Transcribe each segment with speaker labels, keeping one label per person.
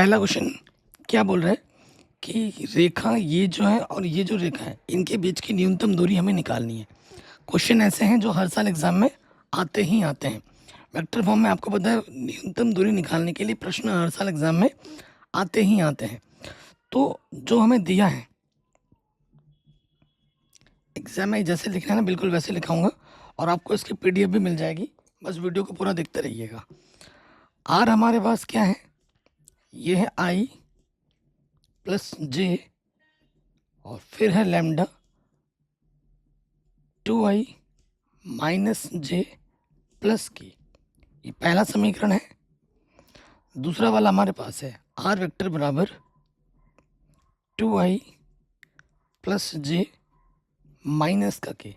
Speaker 1: पहला क्वेश्चन क्या बोल रहा है कि रेखा ये जो है और ये जो रेखा है इनके बीच की न्यूनतम दूरी हमें निकालनी है। क्वेश्चन ऐसे हैं जो हर साल एग्जाम में आते ही आते हैं। वेक्टर फॉर्म में आपको पता है न्यूनतम दूरी निकालने के लिए प्रश्न हर साल एग्जाम में आते ही आते हैं। तो जो हमें दिया है एग्जाम में जैसे लिखना है ना बिल्कुल वैसे लिखाऊंगा और आपको इसकी पीडीएफ भी मिल जाएगी, बस वीडियो को पूरा देखते रहिएगा। आर हमारे पास क्या है, ये है आई प्लस जे और फिर है लैम्डा 2i माइनस जे प्लस की। ये पहला समीकरण है। दूसरा वाला हमारे पास है आर वेक्टर बराबर 2i प्लस जे माइनस का के,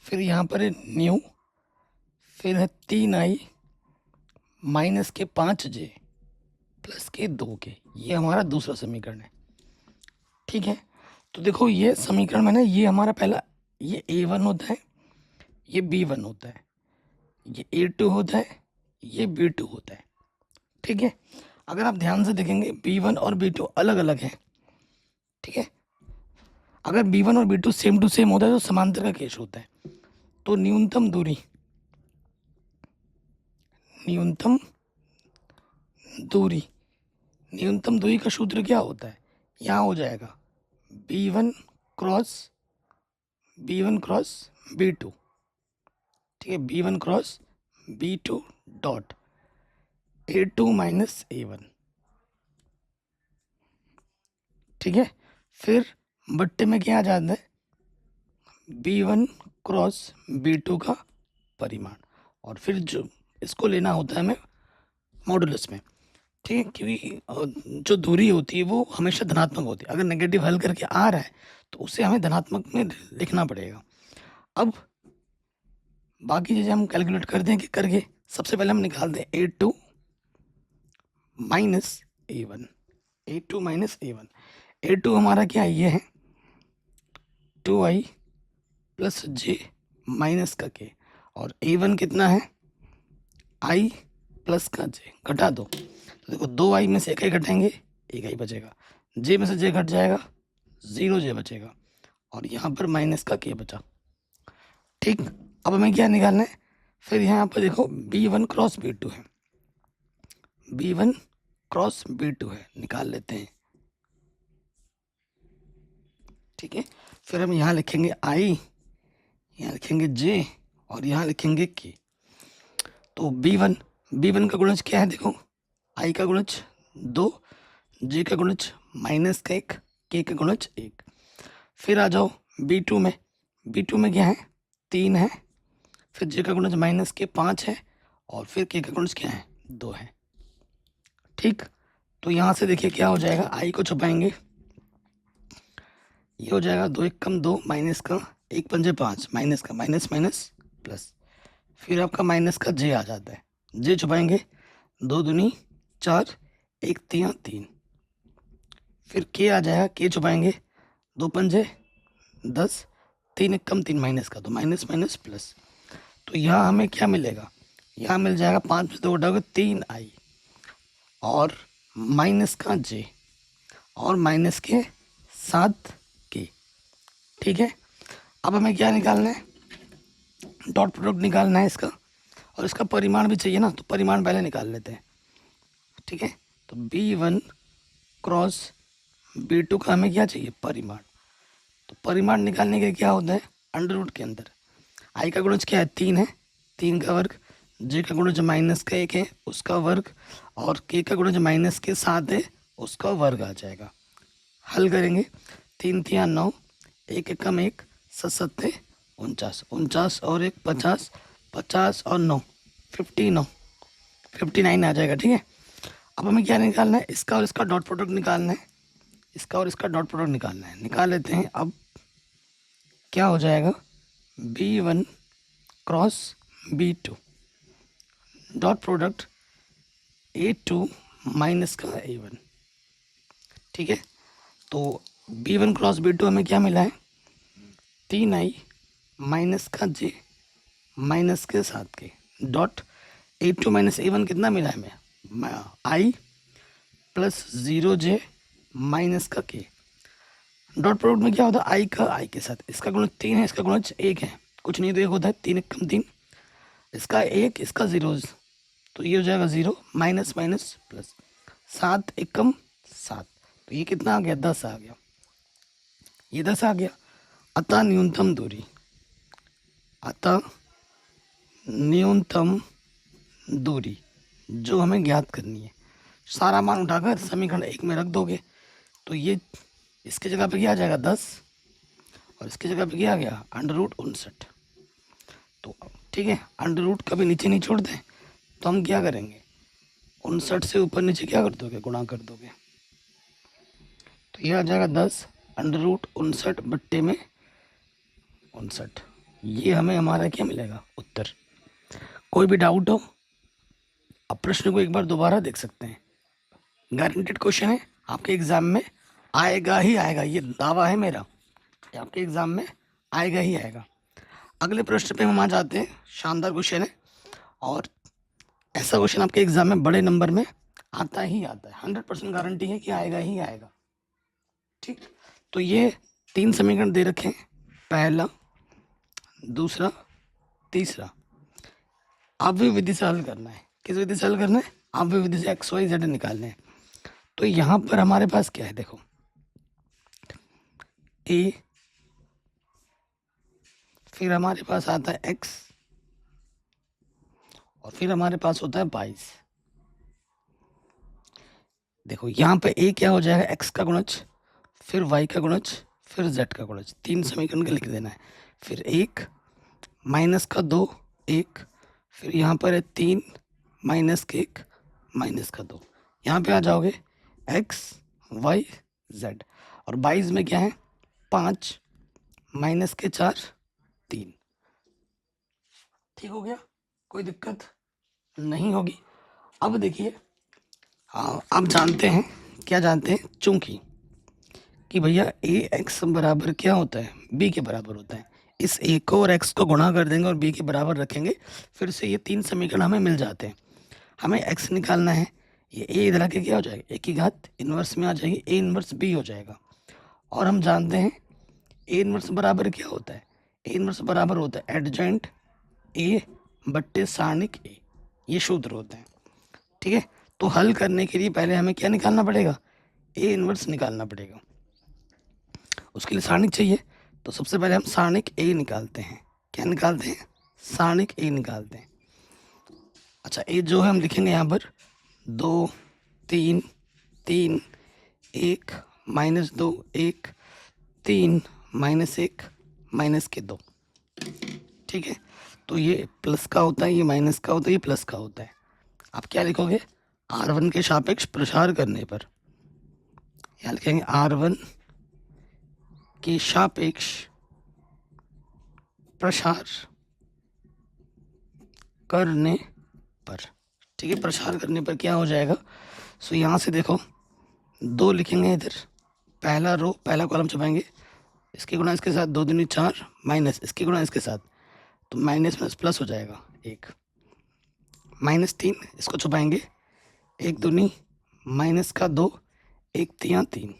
Speaker 1: फिर यहाँ पर है न्यू, फिर है 3i माइनस के 5j प्लस के 2 के। ये हमारा दूसरा समीकरण है। ठीक है, तो देखो ये समीकरण में ना ये हमारा पहला ये a1 होता है, ये b1 होता है, ये a2 होता है, ये b2 होता है। ठीक है, अगर आप ध्यान से देखेंगे b1 और b2 अलग अलग हैं। ठीक है, अगर b1 और b2 सेम टू सेम होता है तो समांतर का केस होता है। तो न्यूनतम दूरी न्यूनतम दूरी का सूत्र क्या होता है, यहाँ हो जाएगा b1 क्रॉस b2। ठीक है, b1 cross b2 dot a2 minus a1। ठीक है, फिर बट्टे में क्या आ जाता है b1 क्रॉस b2 का परिमाण, और फिर जो इसको लेना होता है हमें मॉडुलस में। ठीक है, क्योंकि जो दूरी होती है वो हमेशा धनात्मक होती है। अगर नेगेटिव हल करके आ रहा है तो उसे हमें धनात्मक में लिखना पड़ेगा। अब बाकी चीज़ें हम कैलकुलेट कर दें कि करके सबसे पहले हम निकाल दें a2 माइनस a1। a2 हमारा क्या है, ये है 2i प्लस जे माइनस का के, और a1 कितना है i प्लस का जे, घटा दो तो देखो 2i में से 1i घटाएंगे 1i बचेगा, जे में से जे घट जाएगा 0j बचेगा, और यहाँ पर माइनस का के बचा। ठीक, अब हमें क्या निकालना है, फिर यहाँ पर देखो b1 क्रॉस b2 है, b1 क्रॉस b2 है, निकाल लेते हैं। ठीक है, फिर हम यहाँ लिखेंगे i, यहाँ लिखेंगे j और यहाँ लिखेंगे k। तो b1 का गुणज क्या है, देखो i का गुणज 2, j का गुणज माइनस का 1, k का गुणज 1। फिर आ जाओ b2 में क्या है 3 है, फिर j का गुणज माइनस के 5 है, और फिर k का गुणज क्या है 2 है। ठीक, तो यहाँ से देखिए क्या हो जाएगा, i को छुपाएंगे, ये हो जाएगा 2 1 कम 2 माइनस का 1 पंजे 5 माइनस का माइनस माइनस प्लस, फिर आपका माइनस का j आ जाता है, j छुपाएंगे 2 दूनी 4 1 3 3, फिर k आ जाएगा, k छुपाएंगे 2 पंजे 10 3 1 कम 3 माइनस का, तो माइनस माइनस प्लस। तो यहाँ हमें क्या मिलेगा, यहाँ मिल जाएगा 5 में 2 घटाओगे 3i और माइनस का j और माइनस के 7 के। ठीक है, अब हमें क्या निकालना है, डॉट प्रोडक्ट निकालना है इसका, और इसका परिमाण भी चाहिए ना, तो परिमाण पहले निकाल लेते हैं। ठीक है, तो b1 क्रॉस b2 का हमें क्या चाहिए परिमाण, तो परिमाण निकालने के लिए क्या होता है अंडर रूट के अंदर i का गुणज क्या है 3 है, 3 का वर्ग, j का गुणज माइनस का 1 है उसका वर्ग, और k का गुणज माइनस के 7 है उसका वर्ग आ जाएगा। हल करेंगे 3 3 9 1 1 कम 1 7 7 49 49 और 1 50 50 और 9 59 आ जाएगा। ठीक है, अब हमें क्या निकालना है, इसका और इसका डॉट प्रोडक्ट निकालना है, इसका और इसका डॉट प्रोडक्ट निकालना है, निकाल लेते हैं। अब क्या हो जाएगा b1 cross b2 dot product a2 minus का a1। ठीक है, तो b1 क्रॉस b2 हमें क्या मिला है 3i माइनस का j माइनस के 7 के डॉट a2 माइनस a1 कितना मिला है हमें i प्लस 0j माइनस का k। डॉट प्रोडक्ट में क्या होता है, आई का आई के साथ, इसका गुणज 3 है, इसका गुणज 1 है, कुछ नहीं तो एक होता है, 3 1 कम 3, इसका 1, इसका 0, तो ये हो जाएगा 0 माइनस माइनस प्लस, 7 1 कम 7, तो ये कितना आ गया, 10 आ गया, ये 10 आ गया। अतः न्यूनतम दूरी, अतः न्यूनतम दूरी जो हमें ज्ञात करनी है, सारा मान उठाकर समीकरण 1 में रख दोगे, तो ये इसके जगह पे क्या आ जाएगा 10, और इसकी जगह पे क्या आ गया √59। तो ठीक है, अंडर रूट कभी नीचे नहीं छोड़ते, तो हम क्या करेंगे, 59 से ऊपर नीचे क्या कर दोगे, गुणा कर दोगे, तो ये आ जाएगा 10 √59 बट्टे में 59। ये हमें हमारा क्या मिलेगा, उत्तर। कोई भी डाउट हो आप प्रश्न को एक बार दोबारा देख सकते हैं, गारंटेड क्वेश्चन है, आपके एग्जाम में आएगा ही आएगा, ये दावा है मेरा, आपके एग्जाम में आएगा ही आएगा। अगले प्रश्न पे हम आ जाते हैं, शानदार क्वेश्चन है, और ऐसा क्वेश्चन आपके एग्जाम में बड़े नंबर में आता ही आता है, 100% गारंटी है कि आएगा ही आएगा। ठीक, तो ये 3 समीकरण दे रखे हैं, पहला, दूसरा, तीसरा, अव्यय विधि से हल करना है। किस विधि से हल करना है, अव्यय विधि से एक्स वाई जेड निकालने हैं। तो यहाँ पर हमारे पास क्या है, देखो ए, फिर हमारे पास आता है x, और फिर हमारे पास होता है 22। देखो यहाँ पे a क्या हो जाएगा, x का गुणज, फिर y का गुणज, फिर z का गुणज, 3 समीकरण का लिख देना है, फिर 1 माइनस का 2 1, फिर यहाँ पर है 3 माइनस के 1 माइनस का 2, यहाँ पे आ जाओगे x y z, और 22 में क्या है 5 माइनस के 4 3। ठीक हो गया, कोई दिक्कत नहीं होगी। अब देखिए, आप जानते हैं, क्या जानते हैं, चूंकि कि भैया ए एक्स बराबर क्या होता है, बी के बराबर होता है, इस ए को और एक्स को गुणा कर देंगे और बी के बराबर रखेंगे, फिर से ये 3 समीकरण हमें मिल जाते हैं। हमें एक्स निकालना है, ये ए इधर आके क्या हो जाएगा, ए की घात इनवर्स में आ जाएगी, ए इनवर्स बी हो जाएगा। और हम जानते हैं ए इनवर्स बराबर क्या होता है, ए इनवर्स बराबर होता है एडजॉइंट ए बट्टे सारणिक ए, ये सूत्र होते हैं। ठीक है, तो हल करने के लिए पहले हमें क्या निकालना पड़ेगा, ए इनवर्स निकालना पड़ेगा, उसके लिए सारणिक चाहिए। तो सबसे पहले हम सारणिक ए निकालते हैं, क्या निकालते हैं, सारणिक ए निकालते हैं। अच्छा, ए जो है हम लिखेंगे यहाँ पर 2 3 3 1 -2 1 3 -1 माइनस के 2। ठीक है, तो ये प्लस का होता है, ये माइनस का होता है, ये प्लस का होता है। आप क्या लिखोगे, R1 के सापेक्ष प्रसार करने पर, यहाँ लिखेंगे R1 के सापेक्ष प्रसार करने पर। ठीक है, प्रसार करने पर क्या हो जाएगा, सो यहाँ से देखो 2 लिखेंगे इधर, पहला रो पहला कॉलम छुपाएंगे, इसके गुणा इसके साथ 2 दूनी 4 माइनस इसके गुणा इसके साथ, तो माइनस माइनस प्लस हो जाएगा 1, -3 इसको छुपाएंगे, 1 दूनी माइनस का 2 1 3 3।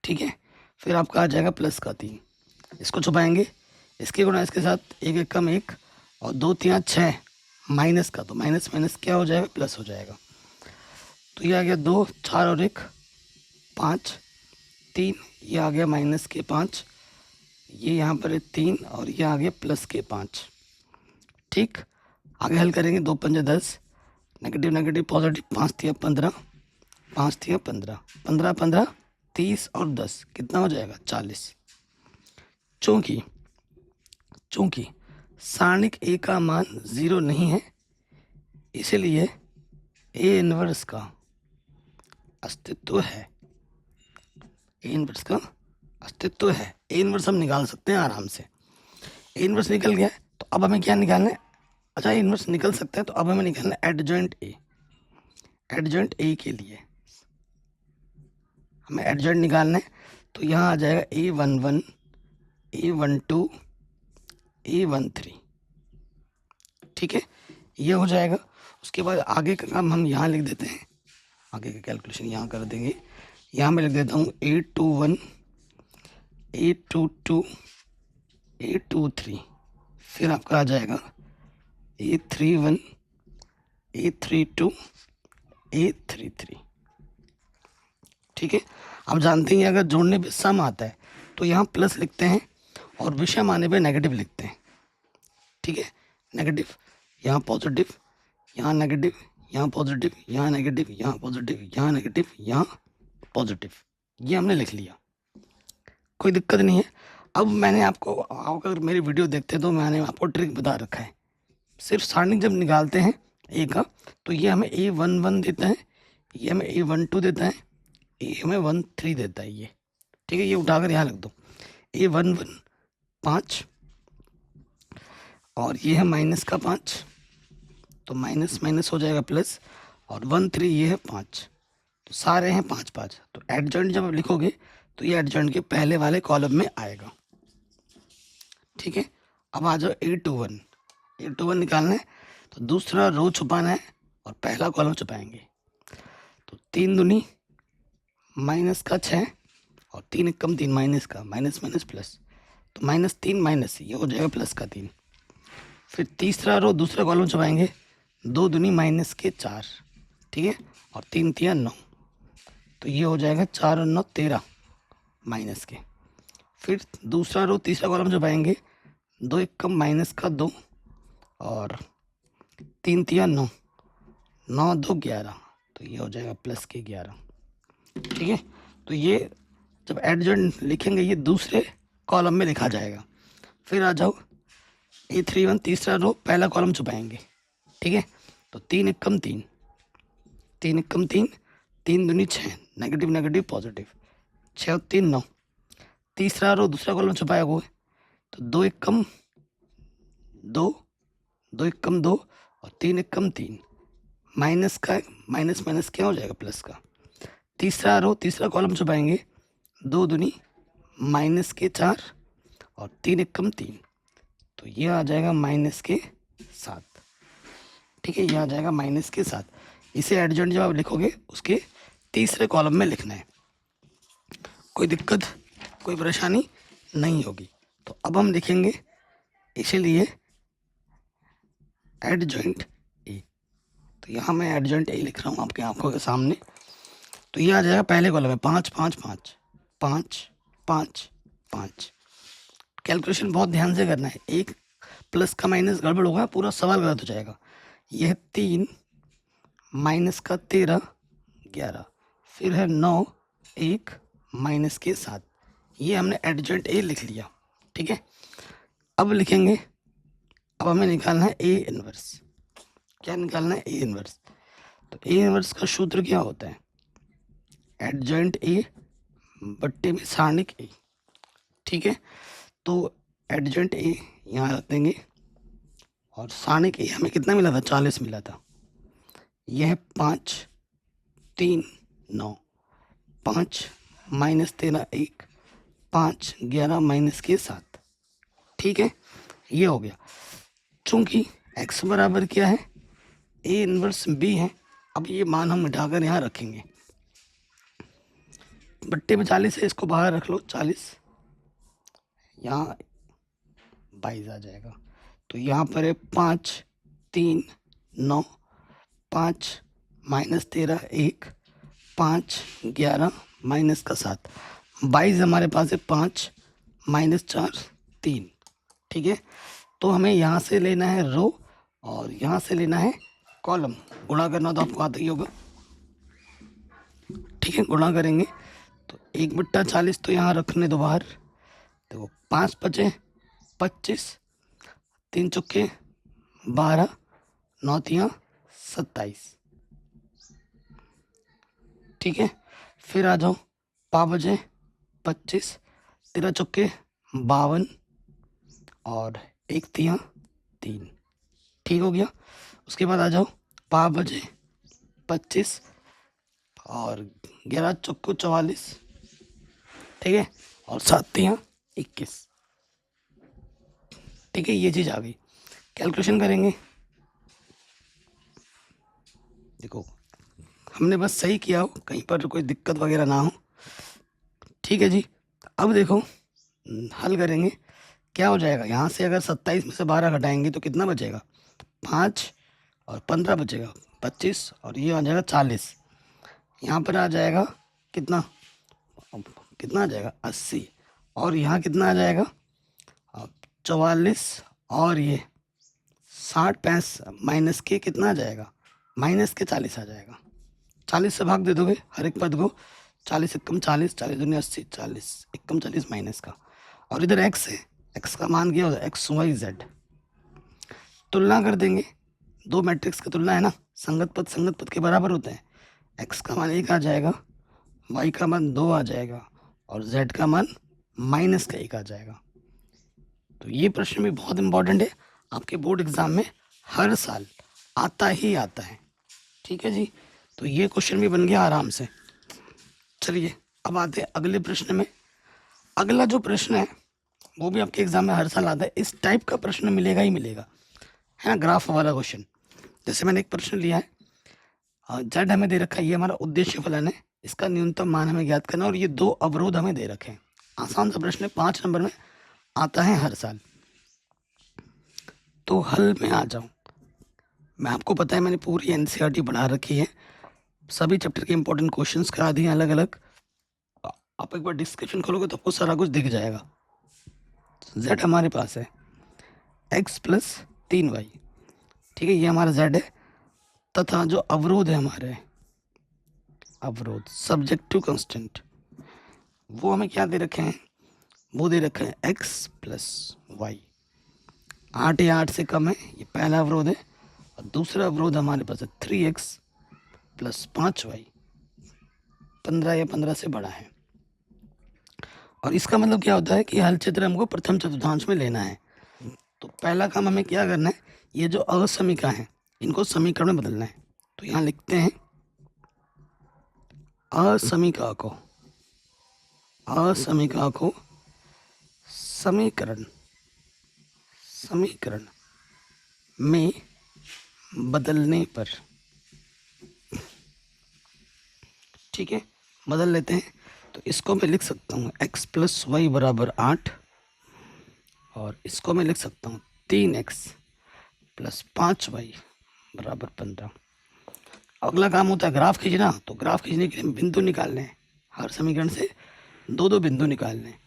Speaker 1: ठीक है, फिर आपका आ जाएगा प्लस का 3, इसको छुपाएंगे, इसके गुणा इसके साथ 1 1 कम 1, और 2 3 6 माइनस का, तो माइनस माइनस क्या हो जाएगा, प्लस हो जाएगा। तो ये आ गया 2 4 और 1 5 3, ये आ गया माइनस के 5, ये यहाँ पर है 3, और ये आ गया प्लस के 5। ठीक, आगे हल करेंगे, 2 5 10, नेगेटिव नेगेटिव पॉजिटिव, 5 3 15 5 3 15 15 15 30 और 10 कितना हो जाएगा 40। चूंकि सारणिक ए का मान 0 नहीं है, इसलिए ए इनवर्स का अस्तित्व है, ए इनवर्स का अस्तित्व है। ए इनवर्स हम निकाल सकते हैं आराम से, ए इनवर्स निकल गया है, तो अब हमें क्या निकालना है, अच्छा ए इनवर्स निकल सकता है, तो अब हमें निकालना है एडजॉइंट ए। एडजॉइंट ए के लिए हमें एडजॉइंट निकालना है, तो यहाँ आ जाएगा A11 A12 A13। ठीक है, ये हो जाएगा। उसके बाद आगे का काम हम यहाँ लिख देते हैं, आगे का कैलकुलेशन यहाँ कर देंगे। यहाँ मैं लिख देता हूँ 821 822 823, फिर आपका आ जाएगा 831 832 833। ठीक है, आप जानते हैं अगर जोड़ने पे सम आता है तो यहाँ प्लस लिखते हैं और विषम आने पे नेगेटिव लिखते हैं। ठीक है, नेगेटिव, यहाँ पॉजिटिव, यहाँ नेगेटिव, यहाँ पॉजिटिव, यहाँ नेगेटिव, यहाँ पॉजिटिव, यहाँ नेगेटिव, यहाँ पॉजिटिव, ये हमने लिख लिया, कोई दिक्कत नहीं है। अब मैंने आपको, आप अगर मेरी वीडियो देखते हैं तो मैंने आपको ट्रिक बता रखा है। सिर्फ सारणी जब निकालते हैं ए का तो ये हमें A11 देता है, ये हमें A12 देता है, ये हमें 13 देता है ये। ठीक है, ये उठाकर यहाँ रख दो। A11 5 और ये है माइनस का 5, तो माइनस माइनस हो जाएगा प्लस, और 13 ये है 5, तो सारे हैं 5 5। तो एडजॉइंट जब आप लिखोगे तो ये एडजॉइंट के पहले वाले कॉलम में आएगा। ठीक है, अब आ जाओ A21 निकालना है तो दूसरा रो छुपाना है और पहला कॉलम छुपाएंगे। तो 3 दूनी माइनस का 6 और 3 एकम 3 माइनस का, माइनस माइनस प्लस, तो -3 माइनस, ये हो जाएगा प्लस का 3। फिर तीसरा रो दूसरा कॉलम छुपाएंगे, 2 दूनी माइनस के 4, ठीक है, और 3 3 9, तो ये हो जाएगा 4 और 9 13 माइनस के। फिर दूसरा रो तीसरा कॉलम छुपाएंगे, 2 एकम माइनस का 2 और 3 3 9, 9 2 11, तो ये हो जाएगा प्लस के 11। ठीक है, तो ये जब एडजॉइंट लिखेंगे ये दूसरे कॉलम में लिखा जाएगा। फिर आ जाओ A31 तीसरा रो पहला कॉलम छुपाएंगे। ठीक है, तो 3 एकम 3, 3 एकम 3, 3 दूनी 6, नेगेटिव नेगेटिव पॉजिटिव, 6 और 3 9। तीसरा रो दूसरा कॉलम छुपाया हुआ है, तो 2 एकम 2, 2 एकम 2 और 3 एकम 3, माइनस का माइनस माइनस क्या हो जाएगा प्लस का। तीसरा रो तीसरा कॉलम छुपाएंगे, 2 दूनी माइनस के 4 और 3 एकम 3, तो ये आ जाएगा माइनस के 7। ठीक है, ये आ जाएगा माइनस के 7। इसे एडजॉइंट जब आप लिखोगे उसके तीसरे कॉलम में लिखना है, कोई दिक्कत कोई परेशानी नहीं होगी। तो अब हम लिखेंगे इसीलिए एडजॉइंट ए, तो यहाँ मैं एडजॉइंट ए लिख रहा हूँ आपके आंखों के सामने। तो ये आ जाएगा पहले कॉलम में 5 5 5 5 5 5। कैलकुलेशन बहुत ध्यान से करना है, एक प्लस का माइनस गड़बड़ होगा पूरा सवाल गलत हो जाएगा। यह 3 माइनस का 13 11, फिर है 9 1 माइनस के 7, ये हमने एडजॉइंट ए लिख लिया। ठीक है, अब लिखेंगे, अब हमें निकालना है ए इनवर्स। क्या निकालना है? A inverse. तो ए इनवर्स का सूत्र क्या होता है? एडजॉइंट ए बट्टे में सारणिक ए। ठीक है, तो एडजॉइंट ए यहाँ रख देंगे और सारणिक ए हमें कितना मिला था? 40 मिला था। यह 5 3 9, 5 माइनस 13 1, 5 11 माइनस के 7। ठीक है, ये हो गया। चूंकि x बराबर क्या है? ए इनवर्स बी है। अब ये मान हम मिटाकर यहाँ रखेंगे, बट्टे में 40 है, इसको बाहर रख लो 40, यहाँ 22 आ जाएगा। तो यहाँ पर है 5 3 9, 5 माइनस 13 1, 5 11 माइनस का 7, 22 हमारे पास है 5 माइनस 4 3। ठीक है, तो हमें यहाँ से लेना है रो और यहाँ से लेना है कॉलम। गुणा करना तो आपको आता ही होगा। ठीक है, गुणा करेंगे तो 1/40 तो यहाँ रखने दो बाहर, तो 5 बचे 25, 3 चौके 12, 9 तियाँ 27। ठीक है, फिर आ जाओ 5 बजे 25, 13 चौके 52 और 1 तियाँ 3। ठीक हो गया। उसके बाद आ जाओ 5 बजे 25 और 11 चौको 44। ठीक है, और 7 तियाँ 21। ठीक है, ये चीज़ आ गई। कैलकुलेशन करेंगे, देखो हमने बस सही किया हो, कहीं पर कोई दिक्कत वगैरह ना हो। ठीक है जी। अब देखो हल करेंगे, क्या हो जाएगा यहाँ से, अगर 27 में से 12 घटाएंगे तो कितना बचेगा, 5 और 15 बचेगा 25, और ये आ जाएगा 40। यहाँ पर आ जाएगा कितना, अब कितना आ जाएगा 80, और यहाँ कितना आ जाएगा अब 44, और ये 60 पैंस माइनस के कितना आ जाएगा, माइनस के 40 आ जाएगा। 40 से भाग दे दोगे हर एक पद को, 40 एकम 40, 40 दूनी 80, 40 एकम 40 माइनस का, और इधर एक्स है, एक्स का मान क्या होता है, एक्स वाई जेड। तुलना कर देंगे, दो मैट्रिक्स की तुलना है ना, संगत पद के बराबर होते हैं। एक्स का मान 1 आ जाएगा, वाई का मान 2 आ जाएगा, और जेड का मान माइनस का 1 आ जाएगा। तो ये प्रश्न भी बहुत इंपॉर्टेंट है, आपके बोर्ड एग्जाम में हर साल आता ही आता है। ठीक है जी, तो ये क्वेश्चन भी बन गया आराम से। चलिए अब आते हैं अगले प्रश्न में। अगला जो प्रश्न है वो भी आपके एग्जाम में हर साल आता है, इस टाइप का प्रश्न मिलेगा ही मिलेगा, है ना, ग्राफ वाला क्वेश्चन। जैसे मैंने एक प्रश्न लिया है, जेड हमें दे रखा है, ये हमारा उद्देश्य फलन है, इसका न्यूनतम मान हमें ज्ञात करना, और ये 2 अवरोध हमें दे रखे हैं। आसान सा प्रश्न है, 5 नंबर में आता है हर साल। तो हल में आ जाऊं, मैं आपको पता है मैंने पूरी एनसीईआरटी पढ़ा रखी है, सभी चैप्टर के इंपॉर्टेंट क्वेश्चंस करा दिए अलग अलग। आप एक बार डिस्क्रिप्शन खोलोगे तो आपको सारा कुछ दिख जाएगा। जेड हमारे पास है एक्स प्लस 3y, ठीक है, ये हमारा जेड है, तथा जो अवरोध है हमारे, अवरोध सब्जेक्टिव कांस्टेंट, वो हमें क्या दे रखे हैं, वो दे रखे हैं एक्स प्लस वाई। 8 या 8 से कम है, ये पहला अवरोध है, और दूसरा अवरोध हमारे पास है 3x प्लस 5y, 15 या 15 से बड़ा है। और इसका मतलब क्या होता है कि हल क्षेत्र हमको प्रथम चतुर्थांश में लेना है। तो पहला काम हमें क्या करना है, ये जो असमीका है इनको समीकरण में बदलना है। तो यहाँ लिखते हैं असमीका को समीकरण में बदलने पर, ठीक है, बदल लेते हैं। तो इसको मैं लिख सकता हूँ x प्लस वाई बराबर 8, और इसको मैं लिख सकता हूँ 3x प्लस 5y बराबर 15। अगला काम होता है ग्राफ खींचना। तो ग्राफ खींचने के लिए बिंदु निकालने हैं, हर समीकरण से 2 बिंदु निकालने हैं।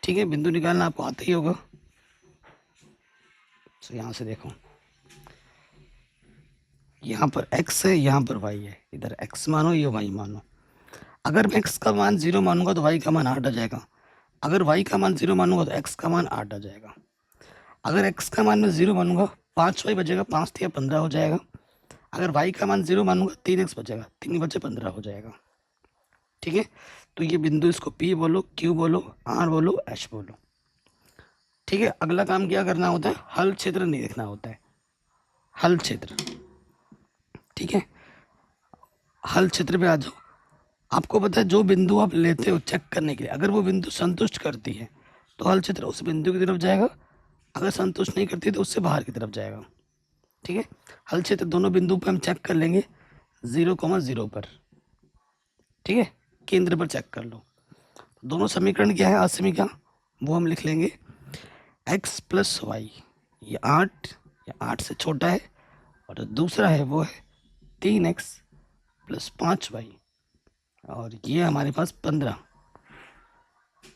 Speaker 1: ठीक है, बिंदु निकालना आपको आता ही होगा। तो यहाँ से देखो, यहाँ पर x है, यहाँ पर y है, इधर x मानो ये y मानो। अगर मैं x का मान 0 मानूंगा तो y का मान 8 आ जाएगा, अगर y का मान 0 मानूंगा तो x का मान 8 आ जाएगा। अगर x का मान मैं 0 मानूंगा 5y बचेगा, 5 या 15 हो जाएगा। अगर y का मान 0 मानूंगा 3x बचेगा, 3 बचे 15 हो जाएगा। ठीक है, तो ये बिंदु, इसको P बोलो, Q बोलो, R बोलो, H बोलो। ठीक है, अगला काम क्या करना होता है, हल क्षेत्र नहीं देखना होता है, हल क्षेत्र। ठीक है, हल क्षेत्र पे आ जाओ। आपको पता है जो बिंदु आप लेते हो चेक करने के लिए, अगर वो बिंदु संतुष्ट करती है तो हल क्षेत्र उस बिंदु की तरफ जाएगा, अगर संतुष्ट नहीं करती तो उससे बाहर की तरफ जाएगा। ठीक है, हल क्षेत्र दोनों बिंदु पे हम चेक कर लेंगे 0,0 पर। ठीक है, केंद्र पर चेक कर लो। दोनों समीकरण क्या है, असमीका, वो हम लिख लेंगे x प्लस वाई, ये 8 या 8 से छोटा है, और दूसरा है वो है 3x प्लस 5y, और ये हमारे पास 15।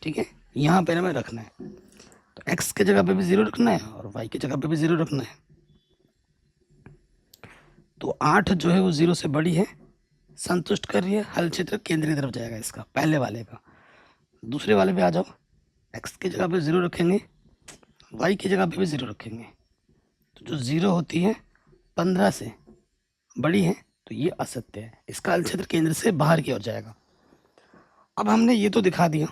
Speaker 1: ठीक है, यहाँ पर हमें रखना है, तो x के जगह पे भी 0 रखना है और y की जगह पे भी 0 रखना है। तो 8 जो है वो 0 से बड़ी है, संतुष्ट कर रही है, हल क्षेत्र केंद्र की तरफ जाएगा इसका, पहले वाले का। दूसरे वाले पे आ जाओ, x की जगह पे 0 रखेंगे, y की जगह पे भी 0 रखेंगे। तो जो 0 होती है 15 से बड़ी है तो ये असत्य है, इसका हल क्षेत्र केंद्र से बाहर की ओर जाएगा। अब हमने ये तो दिखा दिया,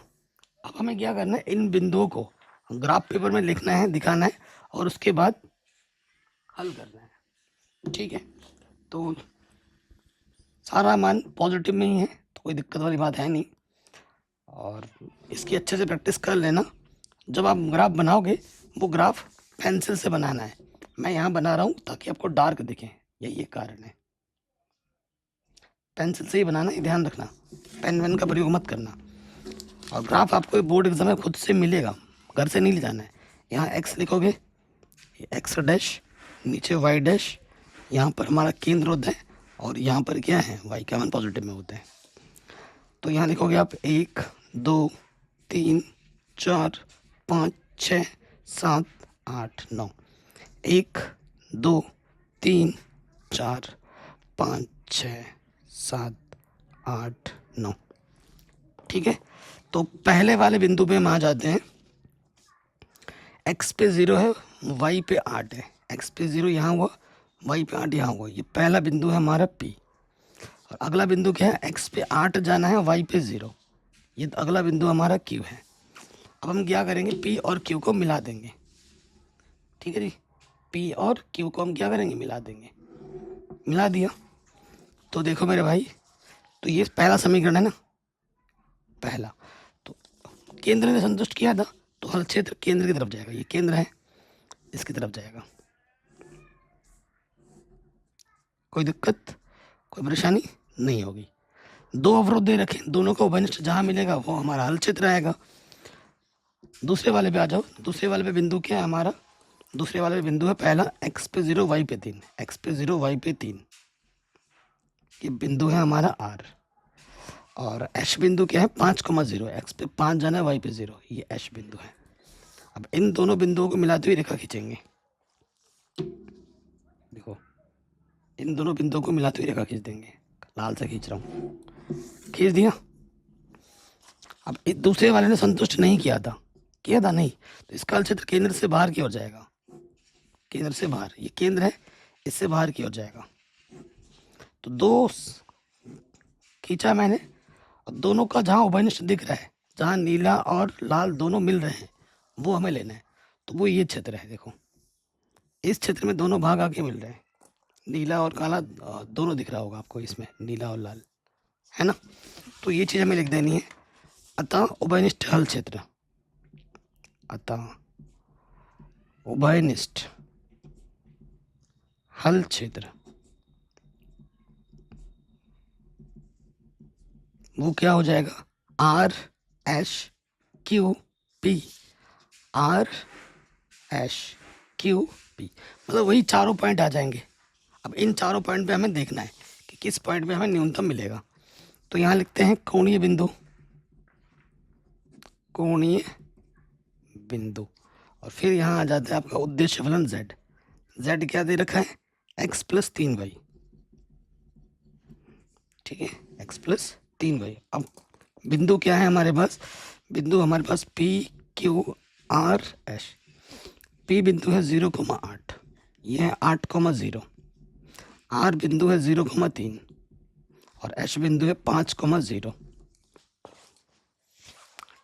Speaker 1: अब हमें क्या करना है, इन बिंदुओं को ग्राफ पेपर में लिखना है, दिखाना है, और उसके बाद हल करना है। ठीक है, तो सारा मान पॉजिटिव में ही है तो कोई दिक्कत वाली बात है नहीं, और इसकी अच्छे से प्रैक्टिस कर लेना। जब आप ग्राफ बनाओगे वो ग्राफ पेंसिल से बनाना है, मैं यहाँ बना रहा हूँ ताकि आपको डार्क दिखे, यही एक कारण है। पेंसिल से ही बनाना, ये ध्यान रखना, पेन वेन का प्रयोग मत करना। और ग्राफ आपको बोर्ड एग्जाम में खुद से मिलेगा, घर से नहीं ले जाना है। यहाँ एक्स लिखोगे, एक्स डैश, नीचे वाई डैश, यहाँ पर हमारा केंद्र होता है और यहाँ पर क्या है, वाई का मान पॉजिटिव में होता है। तो यहाँ लिखोगे आप 1 2 3 4 5 6 7 8 9, 1 2 3 4 5 6 7 8 9। ठीक है, तो पहले वाले बिंदु पे हम आ जाते हैं। एक्स पे 0 है, वाई पे 8 है। एक्स पे 0 यहाँ हुआ, वाई पे 8 यहाँ हुआ। ये पहला बिंदु है हमारा पी। और अगला बिंदु क्या है, एक्स पे 8 जाना है, वाई पे 0। ये अगला बिंदु हमारा क्यू है। अब हम क्या करेंगे, पी और क्यू को मिला देंगे। ठीक है जी, पी और क्यू को हम क्या करेंगे, मिला देंगे। मिला दिया तो देखो मेरे भाई, तो ये पहला समीकरण है ना, पहला। तो केंद्र ने संतुष्ट किया था, तो हल क्षेत्र केंद्र की तरफ जाएगा। ये केंद्र है, इसकी तरफ जाएगा। कोई दिक्कत, कोई परेशानी नहीं होगी। दो अवरोध दे रखे, दोनों का उभयनिष्ठ जहाँ मिलेगा वो हमारा हल क्षेत्र आएगा। दूसरे वाले पे आ जाओ। दूसरे वाले पे बिंदु क्या है हमारा, दूसरे वाले पे बिंदु है पहला एक्स पे 0 वाई पे 3, एक्स पे 0 वाई पे 3। ये बिंदु है हमारा आर। और एश बिंदु क्या है, 5,0, एक्स पे 5 जाना है, वाई पे 0, ये एश बिंदु है। अब इन दोनों बिंदुओं को मिलाते हुए रेखा खींचेंगे। देखो, इन दोनों बिंदुओं को मिलाते हुए रेखा खींच देंगे। लाल से खींच रहा हूँ, खींच दिया। अब दूसरे वाले ने संतुष्ट नहीं किया था, नहीं, तो इसका क्षेत्र केंद्र से बाहर की ओर जाएगा। केंद्र से बाहर, ये केंद्र है, इससे बाहर की ओर जाएगा। तो दो खींचा मैंने, और दोनों का जहाँ उभयनिष्ठ दिख रहा है, जहाँ नीला और लाल दोनों मिल रहे हैं, वो हमें लेना है। तो वो ये क्षेत्र है। देखो, इस क्षेत्र में दोनों भाग आके मिल रहे हैं, नीला और काला दोनों दिख रहा होगा आपको इसमें, नीला और लाल, है ना। तो ये चीज़ हमें लिख देनी है। अतः उभयनिष्ठ हल क्षेत्र, अतः उभयनिष्ठ हल क्षेत्र वो क्या हो जाएगा, R S Q P, R S Q P, मतलब वही चारों पॉइंट आ जाएंगे। अब इन चारों पॉइंट पे हमें देखना है कि किस पॉइंट पे हमें न्यूनतम मिलेगा। तो यहाँ लिखते हैं कोणीय बिंदु, कोणीय बिंदु। और फिर यहाँ आ जाता है आपका उद्देश्य फलन z। z क्या दे रखा है, x प्लस 3y। ठीक है, x प्लस 3y। अब बिंदु क्या है हमारे पास, बिंदु हमारे पास p q r s। p बिंदु है 0,8, ये है 8,0। r बिंदु है 0,3 और h बिंदु है 5,0।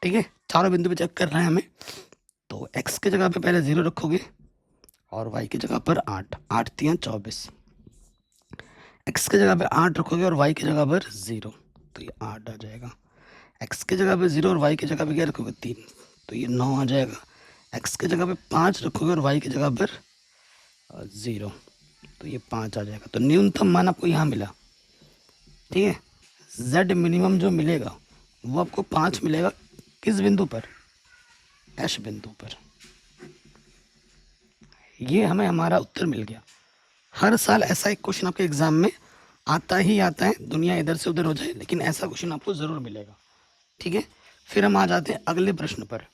Speaker 1: ठीक है, चारों बिंदु पे चेक कर रहे हैं हमें। तो x के जगह पे पहले 0 रखोगे और y की जगह पर 8, 8 3 24। x के जगह पे 8 रखोगे और y की जगह पर 0, तो ये 8 आ जाएगा। x के जगह पे 0 और y की जगह पे क्या रखोगे 3, तो ये 9 आ जाएगा। x के जगह पे 5 रखोगे और y की जगह पर 0, तो ये 5 आ जाएगा। तो न्यूनतम मान आपको यहाँ मिला। ठीक है, z मिनिमम जो मिलेगा वो आपको 5 मिलेगा। किस बिंदु पर, एश बिंदु पर। ये हमें हमारा उत्तर मिल गया। हर साल ऐसा एक क्वेश्चन आपके एग्जाम में आता ही आता है, दुनिया इधर से उधर हो जाए, लेकिन ऐसा क्वेश्चन आपको ज़रूर मिलेगा। ठीक है, फिर हम आ जाते हैं अगले प्रश्न पर।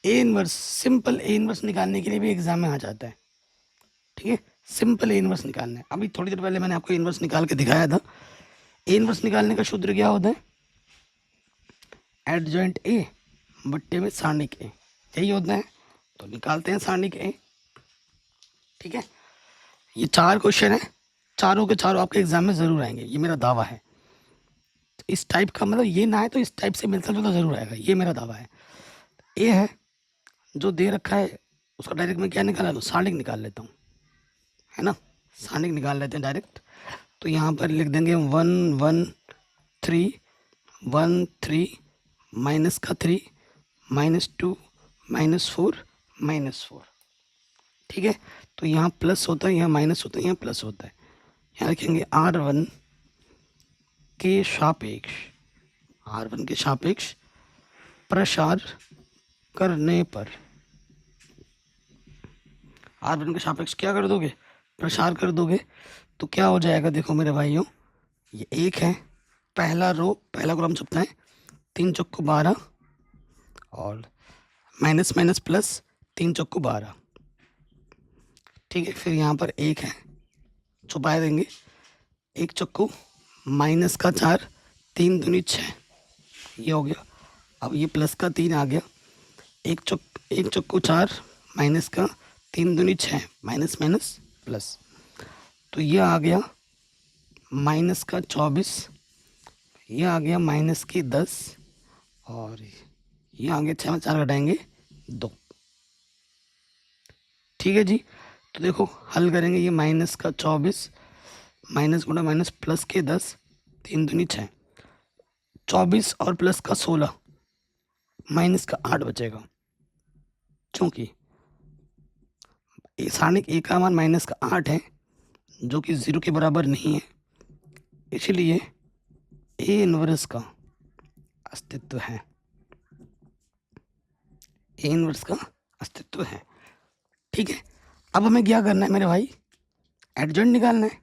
Speaker 1: A inverse, simple A inverse निकालने के लिए भी एग्जाम में आ जाता है। ठीक है, सिंपल ए इनवर्स निकालना है। अभी थोड़ी देर पहले मैंने आपको इनवर्स निकाल के दिखाया था। ए इनवर्स निकालने का सूत्र क्या होता है, एडजॉइंट ए बट्टे में सारणिक ए, यही होता है। तो निकालते हैं सारणिक ए। ठीक है, ये 4 क्वेश्चन है, चारों के चारों आपके एग्जाम में ज़रूर आएंगे, ये मेरा दावा है। तो इस टाइप का, मतलब ये ना है तो इस टाइप से मिलता जुलता ज़रूर आएगा, ये मेरा दावा है। ए है जो दे रखा है, उसका डायरेक्ट मैं क्या निकाला, तो सारणिक निकाल लेता हूँ, है ना। सारणिक निकाल लेते हैं डायरेक्ट। तो यहाँ पर लिख देंगे 1 1 3 1 3 माइनस का 3 -2 -4 -4। ठीक है, तो यहाँ प्लस होता है, यहाँ माइनस होता है, यहाँ प्लस होता है। यहाँ लिखेंगे R1 के सापेक्ष, R1 के सापेक्ष प्रसार करने पर, R1 के सापेक्ष क्या कर दोगे, प्रसार कर दोगे, तो क्या हो जाएगा, देखो मेरे भाइयों, ये एक है, पहला कॉलम छपना है, 3 चौको 12 और माइनस माइनस प्लस 3 चौको 12, ठीक है। फिर यहाँ पर एक है, छुपा देंगे, 1 चौको माइनस का 4, 3 दूनी 6, ये हो गया। अब ये प्लस का 3 आ गया, 1 चौको 4 माइनस का 3 दूनी 6, माइनस माइनस प्लस, तो ये आ गया माइनस का 24, ये आ गया माइनस की 10 और ये आ गया 6 में 4 घटाएंगे 2, ठीक है जी। तो देखो हल करेंगे, ये माइनस का 24 माइनस गुणा माइनस प्लस के 10, 3 दूनी 6, 24 और प्लस का 16, माइनस का 8 बचेगा, क्योंकि सारणिक ए का मान माइनस का 8 है जो कि 0 के बराबर नहीं है, इसलिए ए इनवर्स का अस्तित्व है, ए इनवर्स का अस्तित्व है, ठीक है। अब हमें क्या करना है मेरे भाई, एडजेंट निकालना है,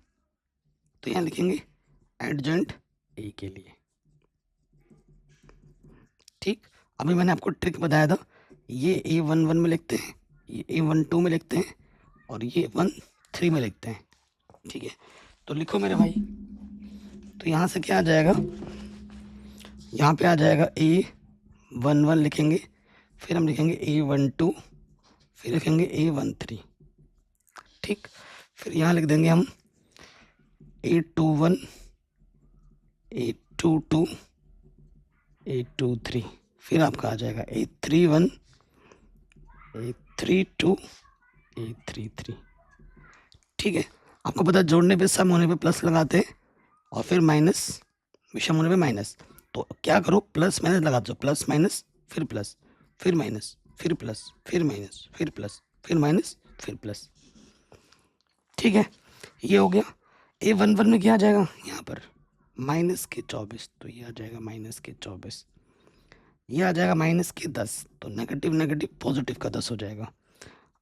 Speaker 1: तो यहाँ लिखेंगे एडजेंट ए के लिए, ठीक। अभी मैंने आपको ट्रिक बताया था, ये A11 में लिखते हैं, ये A12 में लिखते हैं और ये 13 में लिखते हैं, ठीक है। तो लिखो मेरे भाई, तो यहाँ से क्या आ जाएगा, यहाँ पे आ जाएगा A11 लिखेंगे, फिर हम लिखेंगे A12, फिर लिखेंगे A13, ठीक। फिर यहाँ लिख देंगे हम A21, A22, A23, फिर आपका आ जाएगा A31, A32, A33, ठीक है। आपको पता है जोड़ने पे सम होने पे प्लस लगाते हैं और फिर माइनस, विषम होने पे माइनस, तो क्या करो प्लस माइनस लगा दो, प्लस माइनस फिर प्लस फिर माइनस फिर प्लस फिर माइनस फिर प्लस फिर माइनस फिर प्लस, ठीक है। ये हो गया। A11 में क्या आ जाएगा, यहाँ पर माइनस के 24, तो ये आ जाएगा माइनस के 24, ये आ जाएगा माइनस के 10, तो नेगेटिव नेगेटिव पॉजिटिव का 10 हो जाएगा,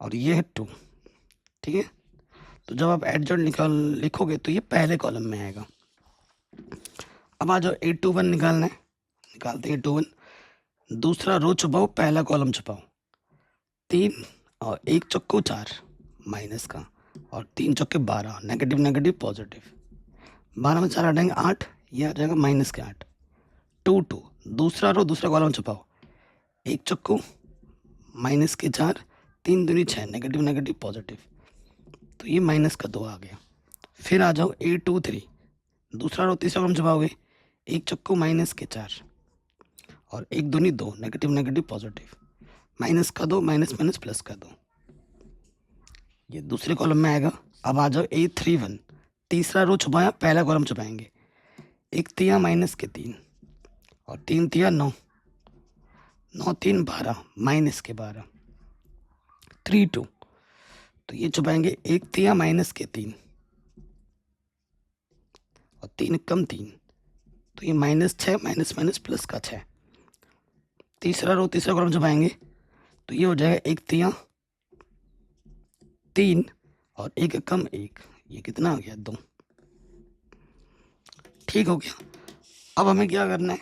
Speaker 1: और ये है 2, ठीक है। तो जब आप एडजेंट लिखोगे तो ये पहले कॉलम में आएगा। अब आ जाओ A21 निकालना है, निकालते हैं A21, दूसरा रो छुपाओ, पहला कॉलम छुपाओ, 3 और 1 चौको 4 माइनस का और 3 चौके 12, नेगेटिव नेगेटिव पॉजिटिव, 12 में 4 हटाएंगे 8, ये आ जाएगा माइनस के 8, 2 दूसरा रो दूसरा कॉलम छुपाओ, 1 चौको माइनस के 4, 3 दूनी 6, नेगेटिव नेगेटिव पॉजिटिव, तो ये माइनस का 2 आ गया। फिर आ जाओ A23, दूसरा रो तीसरा कॉलम छुपाओगे, 1 चौको माइनस के 4 और 1 दूनी 2, नेगेटिव नेगेटिव पॉजिटिव, माइनस का 2 माइनस माइनस प्लस का 2, ये दूसरे कॉलम में आएगा। अब आ जाओ A31, तीसरा रो छुपाया, पहला कॉलम छुपाएंगे, 1 तिया माइनस के 3 और 3 तिया 9, 9 3 12 माइनस के 12, 3 2, तो ये छुपाएंगे 1 तिया माइनस के 3 और 3 कम 3, तो ये माइनस 6 माइनस माइनस प्लस का 6, तीसरा रो तीसरा कॉलम छुपाएंगे, तो ये हो जाएगा 1 तिया 3 और 1 कम 1, ये कितना आ गया 2, ठीक हो गया। अब हमें क्या करना है,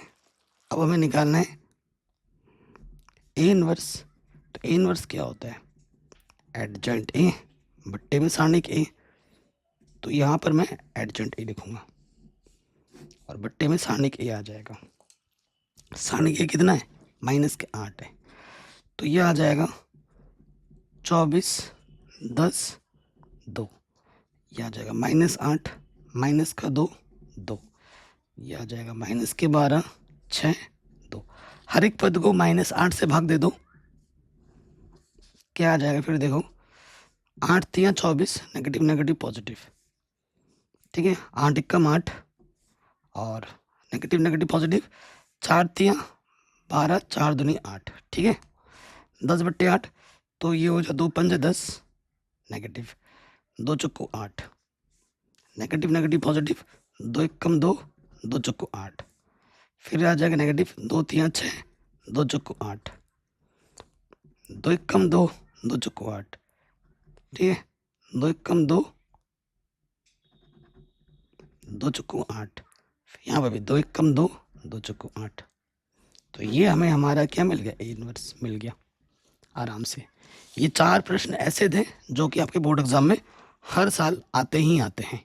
Speaker 1: अब हमें निकालना है ए इनवर्स। तो ए इनवर्स क्या होता है, एडजेंट ए बट्टे में सारणिक ए, तो यहाँ पर मैं एडजेंट ए लिखूंगा और बट्टे में सारणिक ए आ जाएगा। सारणिक ए कितना है, माइनस के 8 है, तो ये आ जाएगा 24 10 2, ये आ जाएगा माइनस 8 माइनस का 2 2, ये आ जाएगा माइनस के 12 6 2, हर एक पद को माइनस 8 से भाग दे दो, क्या आ जाएगा फिर देखो, 8 तिया 24, नेगेटिव नेगेटिव पॉजिटिव, ठीक है, 8 एकम 8 और नेगेटिव नेगेटिव पॉजिटिव, 4 तिया 12, 4 दूनी 8, ठीक है, 10 बट्टे 8, तो ये हो जाए 2 पंजे 10, नेगेटिव 2 चौको 8, नेगेटिव नेगेटिव पॉजिटिव, 2 एकम 2, दो चौको 8, फिर आ जाएगा नेगेटिव, 2 3 6, 2 चौको 8, 2 1 कम 2, 2 चौको 8, ठीक है, 2 1 कम 2, 2 चौको 8, यहाँ पर भी 2 1 कम 2, 2 चौको 8। तो ये हमें हमारा क्या मिल गया, ए इनवर्स मिल गया आराम से। ये 4 प्रश्न ऐसे थे जो कि आपके बोर्ड एग्जाम में हर साल आते ही आते हैं।